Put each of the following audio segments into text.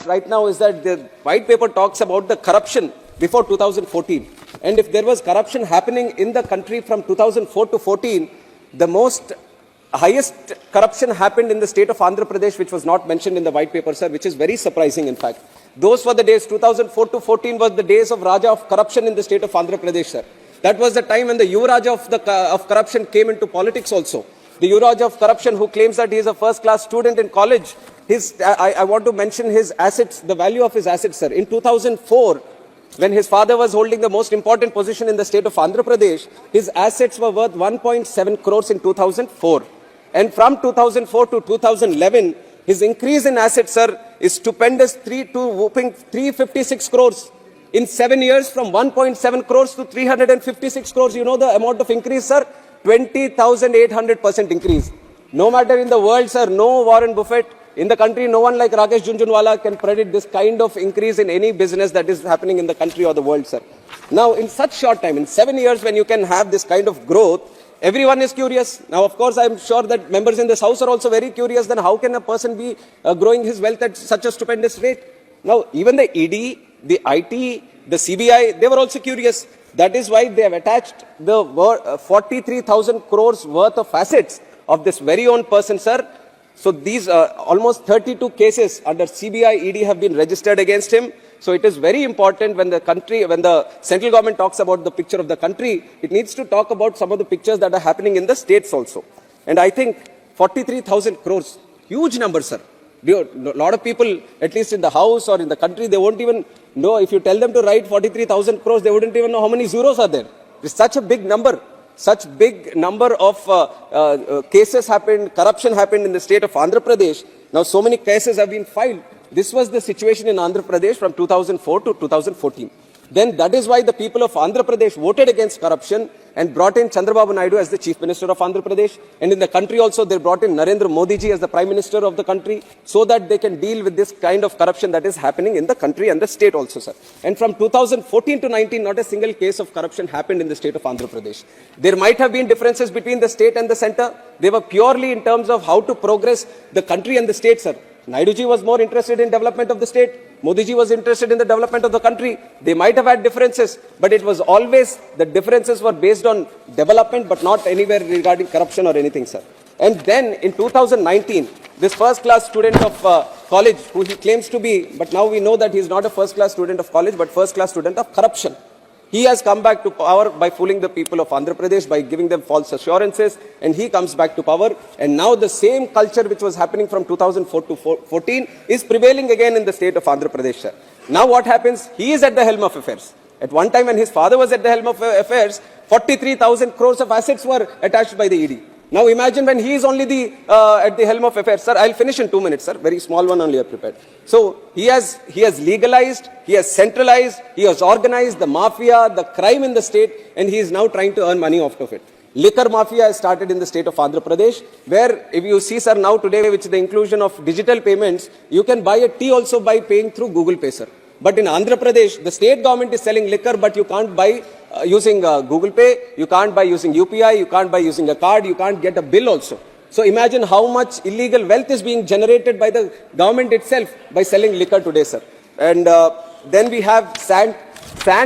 right now is that the white paper talks about the corruption before 2014. And if there was corruption happening in the country from 2004 to 14, the highest corruption happened in the state of Andhra Pradesh, which was not mentioned in the white paper, sir, which is very surprising, in fact. Those were the days, 2004 to 14 was the days of Raja of corruption in the state of Andhra Pradesh, sir. That was the time when the Yuvaraja of corruption came into politics also. The Yuvaraja of corruption, who claims that he is a first-class student in college, I want to mention his assets, the value of his assets, sir. In 2004, when his father was holding the most important position in the state of Andhra Pradesh, his assets were worth 1.7 crores in 2004. And from 2004 to 2011, his increase in assets, sir, is stupendous, whooping 356 crores. In 7 years, from 1.7 crores to 356 crores, you know the amount of increase, sir? 20,800% increase. No matter in the world, sir, no Warren Buffett. In the country, no one like Rakesh Jhunjhunwala can predict this kind of increase in any business that is happening in the country or the world, sir. Now, in such short time, in 7 years, when you can have this kind of growth, everyone is curious. Now, of course, I'm sure that members in this house are also very curious. Then how can a person be growing his wealth at such a stupendous rate? Now, even the ED, the IT, the CBI, they were also curious. That is why they have attached the 43,000 crores worth of assets of this very own person, sir. So these almost 32 cases under CBI, ED have been registered against him. So it is very important when the central government talks about the picture of the country, it needs to talk about some of the pictures that are happening in the states also. And I think 43,000 crores, huge number, sir. A lot of people, at least in the house or in the country, they won't even know. If you tell them to write 43,000 crores, they wouldn't even know how many zeros are there. It's such a big number. Such big number of cases happened, corruption happened in the state of Andhra Pradesh. Now so many cases have been filed. This was the situation in Andhra Pradesh from 2004 to 2014. Then that is why the people of Andhra Pradesh voted against corruption and brought in Chandrababu Naidu as the Chief Minister of Andhra Pradesh. And in the country also, they brought in Narendra Modi ji as the Prime Minister of the country so that they can deal with this kind of corruption that is happening in the country and the state also, sir. And from 2014 to 19, not a single case of corruption happened in the state of Andhra Pradesh. There might have been differences between the state and the center. They were purely in terms of how to progress the country and the state, sir. Naidu ji was more interested in development of the state. Modi ji was interested in the development of the country. They might have had differences, but it was always the differences were based on development, but not anywhere regarding corruption or anything, sir. And then in 2019, this first-class student of college, who he claims to be, but now we know that he is not a first-class student of college, but first-class student of corruption. He has come back to power by fooling the people of Andhra Pradesh, by giving them false assurances, and he comes back to power. And now the same culture which was happening from 2004 to 14 is prevailing again in the state of Andhra Pradesh, sir. Now what happens? He is at the helm of affairs. At one time when his father was at the helm of affairs, 43,000 crores of assets were attached by the ED. Now imagine when he is only at the helm of affairs. Sir, I'll finish in 2 minutes, sir. Very small one only I prepared. So he has legalized, he has centralized, he has organized the mafia, the crime in the state, and he is now trying to earn money out of it. Liquor mafia has started in the state of Andhra Pradesh, where if you see, sir, now today, which is the inclusion of digital payments, you can buy a tea also by paying through Google Pay, sir. But in Andhra Pradesh, the state government is selling liquor, but you can't buy using Google Pay, you can't buy using UPI, you can't buy using a card, you can't get a bill also. So imagine how much illegal wealth is being generated by the government itself by selling liquor today, sir. And then we have sand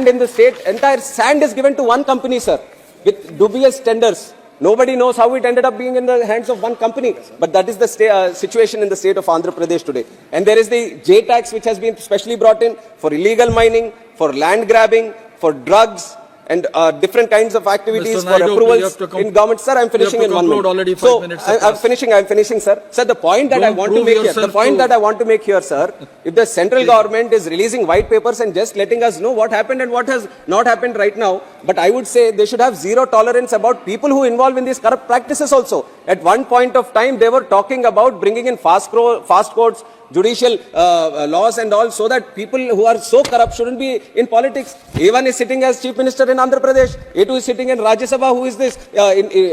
in the state. Entire sand is given to one company, sir, with dubious tenders. Nobody knows how it ended up being in the hands of one company. But that is the situation in the state of Andhra Pradesh today. And there is the J tax, which has been specially brought in for illegal mining, for land grabbing, for drugs, and different kinds of activities for approvals in government. Sir, I'm finishing in 1 minute. Already 5 minutes. I'm finishing, sir. Sir, the point that I want to make here, sir, if the central government is releasing white papers and just letting us know what happened and what has not happened right now, but I would say they should have zero tolerance about people who involve in these corrupt practices also. At one point of time, they were talking about bringing in fast courts, judicial laws and all, so that people who are so corrupt shouldn't be in politics. A1 is sitting as Chief Minister in Andhra Pradesh. A2 is sitting in Rajya Sabha, who is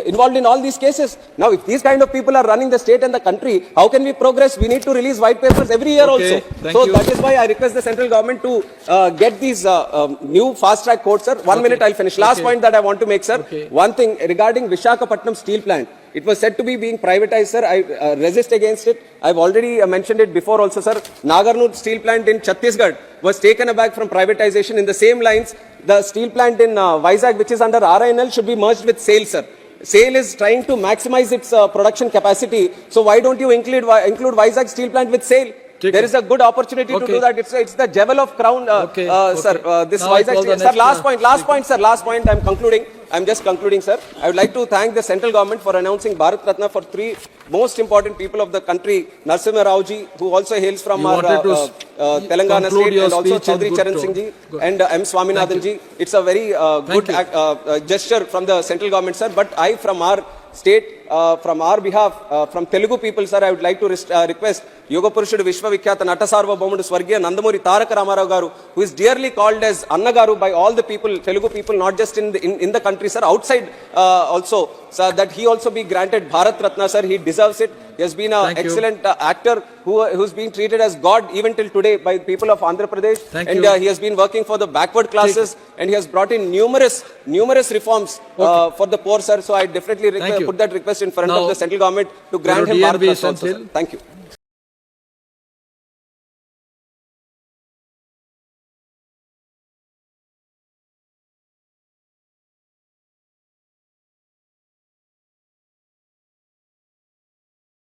involved in all these cases. Now, if these kind of people are running the state and the country, how can we progress? We need to release white papers every year also. So that is why I request the central government to get these new fast-track courts, sir. 1 minute, I'll finish. Last point that I want to make, sir. One thing regarding Visakhapatnam steel plant. It was said to be being privatized, sir. I resist against it. I've already mentioned it before also, sir. Nagarnoor steel plant in Chhattisgarh was taken aback from privatization. In the same lines, the steel plant in Vizag, which is under RINL, should be merged with SAIL, sir. SAIL is trying to maximize its production capacity. So why don't you include Vizag steel plant with SAIL? There is a good opportunity to do that. It's the jewel of crown, sir. This Vizag steel. Sir, last point, sir. Last point. I'm just concluding, sir. I would like to thank the central government for announcing Bharat Ratna for 3 most important people of the country. Narasimha Rao ji, who also hails from our Telangana state, and also Chaudhary Charan Singh ji and M. Swaminathan ji. It's a very good gesture from the central government, sir. But I, from our state, from our behalf, from Telugu people, sir, I would like to request Yoga Purushudu Vishwavikyata Natasarva Bomudu Swargiya Nandamuri Taraka Ramarao Garu, who is dearly called as Annagaru by all the people, Telugu people, not just in the country, sir, outside also, sir, that he also be granted Bharat Ratna, sir. He deserves it. He has been an excellent actor who's being treated as God even till today by people of Andhra Pradesh. He has been working for the backward classes, and he has brought in numerous reforms for the poor, sir. So I definitely put that request in front of the central government to grant him Bharat Ratna also, sir. Thank you.